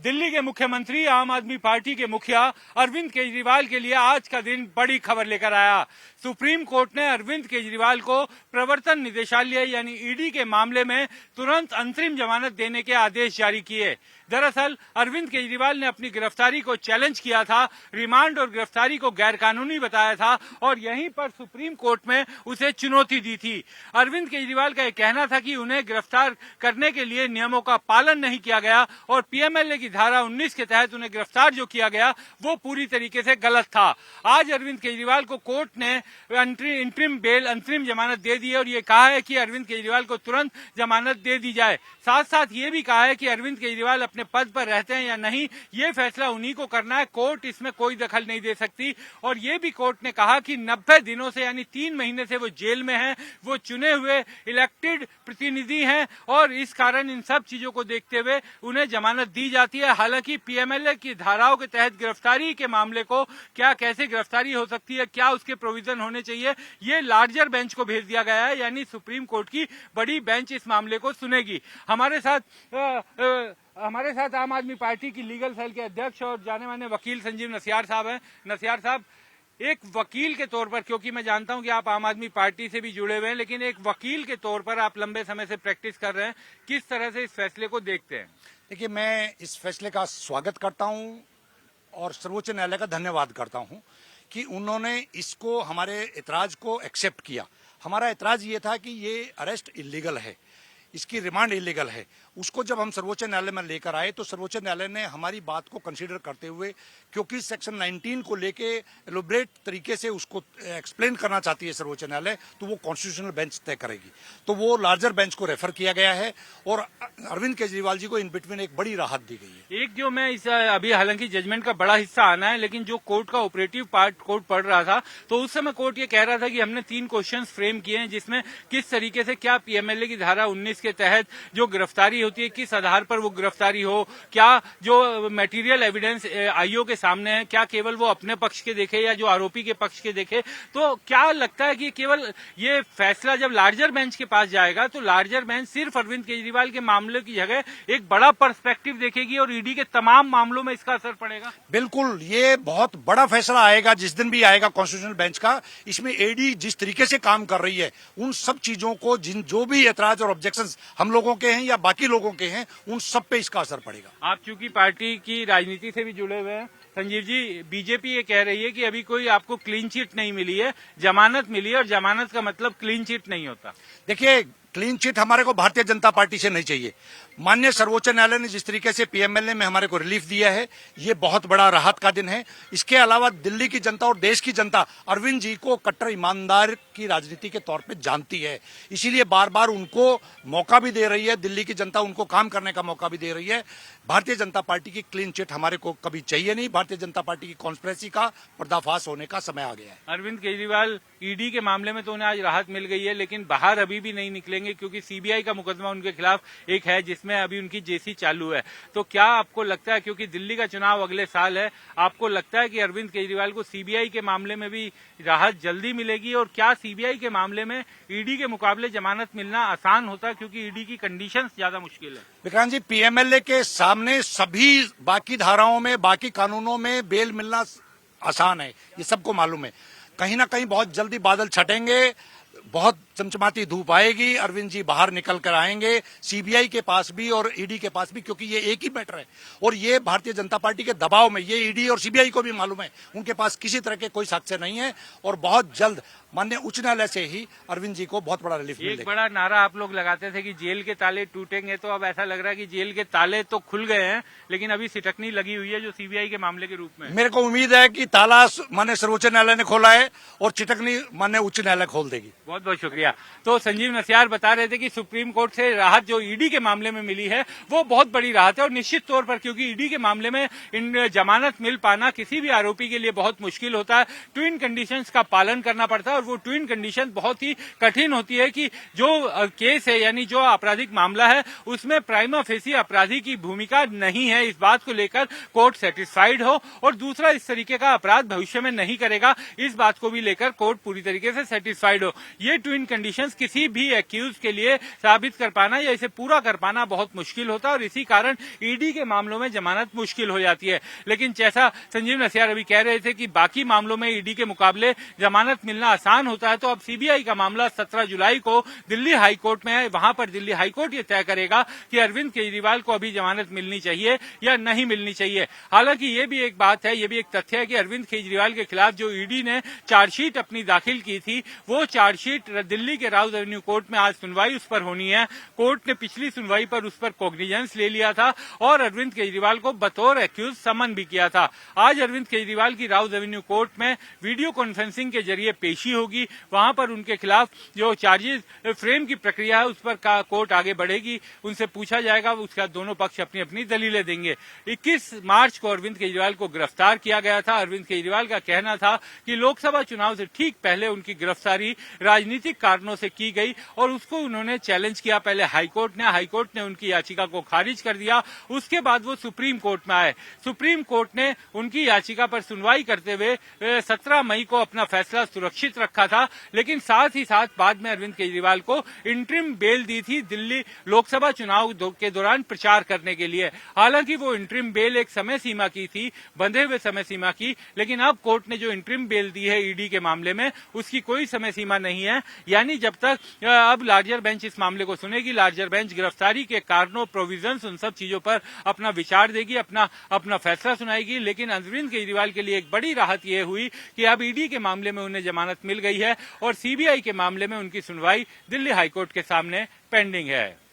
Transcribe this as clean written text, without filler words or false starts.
दिल्ली के मुख्यमंत्री आम आदमी पार्टी के मुखिया अरविंद केजरीवाल के लिए आज का दिन बड़ी खबर लेकर आया। सुप्रीम कोर्ट ने अरविंद केजरीवाल को प्रवर्तन निदेशालय यानी ईडी के मामले में तुरंत अंतरिम जमानत देने के आदेश जारी किए। दरअसल अरविंद केजरीवाल ने अपनी गिरफ्तारी को चैलेंज किया था, रिमांड और गिरफ्तारी को गैरकानूनी बताया था और यहीं पर सुप्रीम कोर्ट में उसे चुनौती दी थी। अरविंद केजरीवाल का यह कहना था कि उन्हें गिरफ्तार करने के लिए नियमों का पालन नहीं किया गया और पीएमएलए की धारा 19 के तहत उन्हें गिरफ्तार जो किया गया वो पूरी तरीके से गलत था। आज अरविंद केजरीवाल को कोर्ट ने इंटरिम बेल अंतरिम जमानत दे दी है और ये कहा है कि अरविंद केजरीवाल को तुरंत जमानत दे दी जाए। साथ साथ ये भी कहा है कि अरविंद केजरीवाल अपने पद पर रहते हैं या नहीं ये फैसला उन्हीं को करना है, कोर्ट इसमें कोई दखल नहीं दे सकती। और ये भी कोर्ट ने कहा कि 90 दिनों से यानी 3 महीने से वो जेल में हैं, वो चुने हुए इलेक्टेड प्रतिनिधि हैं और इस कारण इन सब चीजों को देखते हुए उन्हें जमानत दी जाती है। हालांकि पीएमएलए की धाराओं के तहत गिरफ्तारी के मामले को क्या कैसे गिरफ्तारी हो सकती है, क्या उसके प्रोविजन होने चाहिए, ये लार्जर बेंच को भेज दिया गया है, यानी सुप्रीम कोर्ट की बड़ी बेंच इस मामले को सुनेगी। हमारे साथ आम आदमी पार्टी की लीगल सेल के अध्यक्ष और जाने माने वकील संजीव नसियार साहब हैं। नसियार साहब, एक वकील के तौर पर, क्योंकि मैं जानता हूं कि आप आम आदमी पार्टी से भी जुड़े हुए हैं, लेकिन एक वकील के तौर पर आप लंबे समय से प्रैक्टिस कर रहे हैं, किस तरह से इस फैसले को देखते हैं? देखिए, मैं इस फैसले का स्वागत करता हूं और सर्वोच्च न्यायालय का धन्यवाद करता हूं कि उन्होंने इसको, हमारे एतराज को एक्सेप्ट किया। हमारा एतराज ये था कि ये अरेस्ट इलीगल है, इसकी रिमांड इलीगल है। उसको जब हम सर्वोच्च न्यायालय में लेकर आए तो सर्वोच्च न्यायालय ने हमारी बात को कंसीडर करते हुए, क्योंकि सेक्शन 19 को लेके एलोबरेट तरीके से उसको एक्सप्लेन करना चाहती है सर्वोच्च न्यायालय, तो वो कॉन्स्टिट्यूशनल बेंच तय करेगी। तो वो लार्जर बेंच को रेफर किया गया है और अरविंद केजरीवाल जी को इन बिटवीन एक बड़ी राहत दी गई है। एक जो मैं इस अभी हालांकि जजमेंट का बड़ा हिस्सा आना है, लेकिन जो कोर्ट का ऑपरेटिव पार्ट कोर्ट पढ़ रहा था तो उस समय कोर्ट ये कह रहा था कि हमने 3 क्वेश्चंस फ्रेम किए हैं, जिसमें किस तरीके से क्या पीएमएलए की धारा 19 के तहत जो गिरफ्तारी होती है किस आधार पर वो गिरफ्तारी हो, क्या जो मटेरियल एविडेंस आईओ के सामने है क्या केवल वो अपने पक्ष के देखे या जो आरोपी के पक्ष के देखे। तो क्या लगता है कि केवल ये फैसला जब लार्जर बेंच के पास जाएगा तो लार्जर बेंच सिर्फ अरविंद केजरीवाल के मामले की जगह एक बड़ा पर्सपेक्टिव देखेगी और ईडी के तमाम मामलों में इसका असर पड़ेगा? बिल्कुल, ये बहुत बड़ा फैसला आएगा जिस दिन भी आएगा कॉन्स्टिट्यूशनल बेंच का। इसमें ईडी जिस तरीके से काम कर रही है उन सब चीजों को, जो भी एतराज और ऑब्जेक्शंस हम लोगों के हैं या बाकी लोगों के हैं, उन सब पे इसका असर पड़ेगा। आप चूंकि पार्टी की राजनीति से भी जुड़े हुए हैं संजीव जी, बीजेपी ये कह रही है कि अभी कोई आपको क्लीन चिट नहीं मिली है, जमानत मिली है और जमानत का मतलब क्लीन चिट नहीं होता। देखिए, क्लीन चिट हमारे को भारतीय जनता पार्टी से नहीं चाहिए। माननीय सर्वोच्च न्यायालय ने जिस तरीके से पीएमएलए में हमारे को रिलीफ दिया है, ये बहुत बड़ा राहत का दिन है। इसके अलावा दिल्ली की जनता और देश की जनता अरविंद जी को कट्टर ईमानदार की राजनीति के तौर पे जानती है, इसीलिए बार बार उनको मौका भी दे रही है। दिल्ली की जनता उनको काम करने का मौका भी दे रही है। भारतीय जनता पार्टी की क्लीन चिट हमारे को कभी चाहिए नहीं। भारतीय जनता पार्टी की कॉन्स्पिरेसी का पर्दाफाश होने का समय आ गया है। अरविंद केजरीवाल ईडी के मामले में तो उन्हें आज राहत मिल गई है, लेकिन बाहर अभी भी नहीं निकलेंगे क्योंकि सीबीआई का मुकदमा उनके खिलाफ एक है जिसमें अभी उनकी जेसी चालू है। तो क्या आपको लगता है, क्योंकि दिल्ली का चुनाव अगले साल है, आपको लगता है कि अरविंद केजरीवाल को सीबीआई के मामले में भी राहत जल्दी मिलेगी? और क्या सीबीआई के मामले में ईडी के मुकाबले जमानत मिलना आसान होता है क्योंकि ईडी की कंडीशंस ज्यादा मुश्किल है? विक्रांत जी, पीएमएलए के सामने सभी बाकी धाराओं में, बाकी कानूनों में बेल मिलना आसान है, ये सबको मालूम है। कहीं ना कहीं बहुत जल्दी बादल छटेंगे, बहुत चमचमाती धूप आएगी, अरविंद जी बाहर निकल कर आएंगे, सीबीआई के पास भी और ईडी के पास भी, क्योंकि ये एक ही मैटर है और ये भारतीय जनता पार्टी के दबाव में, ये ईडी और सीबीआई को भी मालूम है, उनके पास किसी तरह के कोई साक्ष्य नहीं है और बहुत जल्द माननीय उच्च न्यायालय से ही अरविंद जी को बहुत बड़ा रिलीफ मिलेगा। एक बड़ा नारा आप लोग लगाते थे कि जेल के ताले टूटेंगे, तो अब ऐसा लग रहा है कि जेल के ताले तो खुल गए हैं लेकिन अभी सिटकनी लगी हुई है जो सीबीआई के मामले के रूप में। मेरे को उम्मीद है कि ताला माननीय सर्वोच्च न्यायालय ने खोला है और चिटकनी माननीय उच्च न्यायालय खोल देगी। बहुत बहुत शुक्रिया। तो संजीव नसियार बता रहे थे कि सुप्रीम कोर्ट से राहत जो ईडी के मामले में मिली है वो बहुत बड़ी राहत है और निश्चित तौर पर, क्योंकि ईडी के मामले में इन जमानत मिल पाना किसी भी आरोपी के लिए बहुत मुश्किल होता है, ट्विन कंडीशंस का पालन करना पड़ता है और वो ट्विन कंडीशन बहुत ही कठिन होती है कि जो केस है यानी जो आपराधिक मामला है उसमें प्राइमा फेसी अपराधी की भूमिका नहीं है, इस बात को लेकर कोर्ट सेटिस्फाइड हो, और दूसरा इस तरीके का अपराध भविष्य में नहीं करेगा, इस बात को भी लेकर कोर्ट पूरी तरीके से सेटिस्फाइड हो। ये ट्विन कंडीशंस किसी भी एक्यूज के लिए साबित कर पाना या इसे पूरा कर पाना बहुत मुश्किल होता है और इसी कारण ईडी के मामलों में जमानत मुश्किल हो जाती है। लेकिन जैसा संजीव नसियार अभी कह रहे थे कि बाकी मामलों में ईडी के मुकाबले जमानत मिलना आसान होता है, तो अब सीबीआई का मामला 17 जुलाई को दिल्ली हाईकोर्ट में है। वहां पर दिल्ली हाईकोर्ट ये तय करेगा कि अरविंद केजरीवाल को अभी जमानत मिलनी चाहिए या नहीं मिलनी चाहिए। हालांकि ये भी एक बात है, ये भी एक तथ्य है कि अरविंद केजरीवाल के खिलाफ जो ईडी ने चार्जशीट अपनी दाखिल की थी वो चार्जशीट दिल्ली के राउज एवेन्यू कोर्ट में आज सुनवाई उस पर होनी है। कोर्ट ने पिछली सुनवाई पर उस पर कॉग्निजेंस ले लिया था और अरविंद केजरीवाल को बतौर एक्यूज समन भी किया था। आज अरविंद केजरीवाल की राउज एवेन्यू कोर्ट में वीडियो कॉन्फ्रेंसिंग के जरिए पेशी होगी। वहां पर उनके खिलाफ जो चार्जेस फ्रेम की प्रक्रिया है उस पर कोर्ट आगे बढ़ेगी, उनसे पूछा जाएगा, उसका दोनों पक्ष अपनी अपनी दलीलें देंगे। 21 मार्च को अरविंद केजरीवाल को गिरफ्तार किया गया था। अरविंद केजरीवाल का कहना था कि लोकसभा चुनाव से ठीक पहले उनकी गिरफ्तारी राजनीतिक कारणों से की गई और उसको उन्होंने चैलेंज किया पहले हाईकोर्ट ने उनकी याचिका को खारिज कर दिया। उसके बाद वो सुप्रीम कोर्ट में आए। सुप्रीम कोर्ट ने उनकी याचिका पर सुनवाई करते हुए 17 मई को अपना फैसला सुरक्षित रखा था, लेकिन साथ ही साथ बाद में अरविंद केजरीवाल को इंटरिम बेल दी थी दिल्ली लोकसभा चुनाव के दौरान प्रचार करने के लिए। हालांकि वो इंटरिम बेल एक समय सीमा की थी, बंधे हुए समय सीमा की, लेकिन अब कोर्ट ने जो इंटरिम बेल दी है ईडी के मामले में उसकी कोई समय सीमा नहीं है, यानी जब तक अब लार्जर बेंच इस मामले को सुनेगी, लार्जर बेंच गिरफ्तारी के कारणों, प्रोविजंस, उन सब चीजों पर अपना विचार देगी, अपना फैसला सुनाएगी। लेकिन अरविंद केजरीवाल के लिए एक बड़ी राहत यह हुई कि अब ईडी के मामले में उन्हें जमानत मिल गई है और सीबीआई के मामले में उनकी सुनवाई दिल्ली हाईकोर्ट के सामने पेंडिंग है।